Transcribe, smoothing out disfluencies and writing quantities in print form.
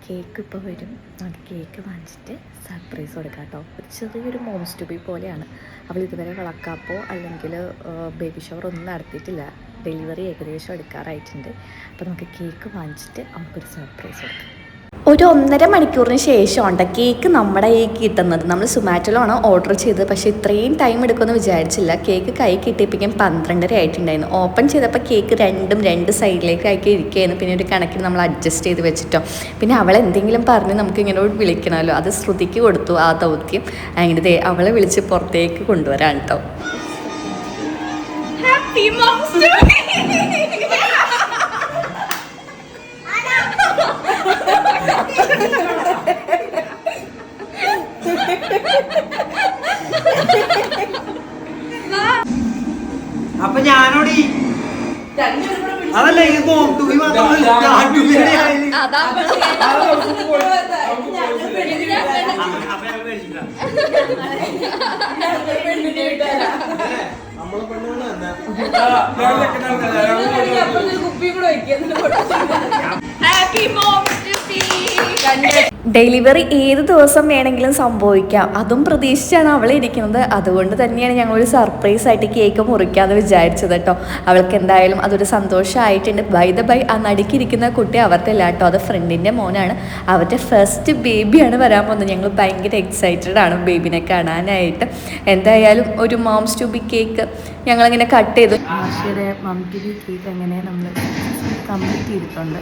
Cake ഇപ്പോൾ വരും. നമുക്ക് കേക്ക് വാങ്ങിച്ചിട്ട് സർപ്രൈസ് കൊടുക്കാം കേട്ടോ. ഒരു ചെറിയൊരു മോംസ് ടു ബി പോലെയാണ്. അവൾ ഇതുവരെ വളക്കാപ്പോ അല്ലെങ്കിൽ ബേബി ഷവർ ഒന്നും നടത്തിയിട്ടില്ല. ഡെലിവറി ഏകദേശം എടുക്കാറായിട്ടുണ്ട്. അപ്പോൾ നമുക്ക് കേക്ക് വാങ്ങിച്ചിട്ട് നമുക്കൊരു സർപ്രൈസ് കൊടുക്കാം. ഒരു 1.5 മണിക്കൂറിന് ശേഷമാണ് കേക്ക് നമ്മുടെ ഈ കിട്ടുന്നത്. നമ്മൾ സുമാറ്റോയിലാണ് ഓർഡർ ചെയ്തത്. പക്ഷേ ഇത്രയും ടൈം എടുക്കുമെന്ന് വിചാരിച്ചില്ല. കേക്ക് കൈ കിട്ടിയപ്പോഴേക്കും 12:30 ആയിട്ടുണ്ടായിരുന്നു. ഓപ്പൺ ചെയ്തപ്പോൾ കേക്ക് രണ്ട് സൈഡിലേക്കാക്കി ഇരിക്കുകയായിരുന്നു. പിന്നെ ഒരു കണക്കിന് നമ്മൾ അഡ്ജസ്റ്റ് ചെയ്ത് വെച്ചിട്ടോ. പിന്നെ അവളെന്തെങ്കിലും പറഞ്ഞ് നമുക്ക് ഇങ്ങനെ വിളിക്കണമല്ലോ. അത് ശ്രുതിക്ക് കൊടുത്തു ആ ദൗത്യം. അങ്ങനെ അവളെ വിളിച്ച് പുറത്തേക്ക് കൊണ്ടുവരാൻ കേട്ടോ. അപ്പൊ ഞാനോട് അതല്ല ഇത് ഡെലിവറി ഏത് ദിവസം വേണമെങ്കിലും സംഭവിക്കാം. അതും പ്രതീക്ഷിച്ചാണ് അവൾ ഇരിക്കുന്നത്. അതുകൊണ്ട് തന്നെയാണ് ഞങ്ങളൊരു സർപ്രൈസ് ആയിട്ട് കേക്ക് മുറിക്കാതെ വിചാരിച്ചത് കേട്ടോ. അവൾക്ക് എന്തായാലും അതൊരു സന്തോഷമായിട്ടുണ്ട്. ബൈ ദ ബൈ, ആ നടുക്കിരിക്കുന്ന കുട്ടി അവരുടെ അല്ല കേട്ടോ, അത് ഫ്രണ്ടിൻ്റെ മോനാണ്. അവരുടെ ഫസ്റ്റ് ബേബിയാണ് വരാൻ പോകുന്നത്. ഞങ്ങൾ ഭയങ്കര എക്സൈറ്റഡ് ആണ് ബേബിനെ കാണാനായിട്ട്. എന്തായാലും ഒരു മോംസ് ടു ബി കേക്ക് ഞങ്ങളിങ്ങനെ കട്ട് ചെയ്തു. ആശയുടെ മം ടു ബി കേക്ക് അങ്ങനെ നമ്മൾ കംപ്ലീറ്റ് ചെയ്തിട്ടുണ്ട്.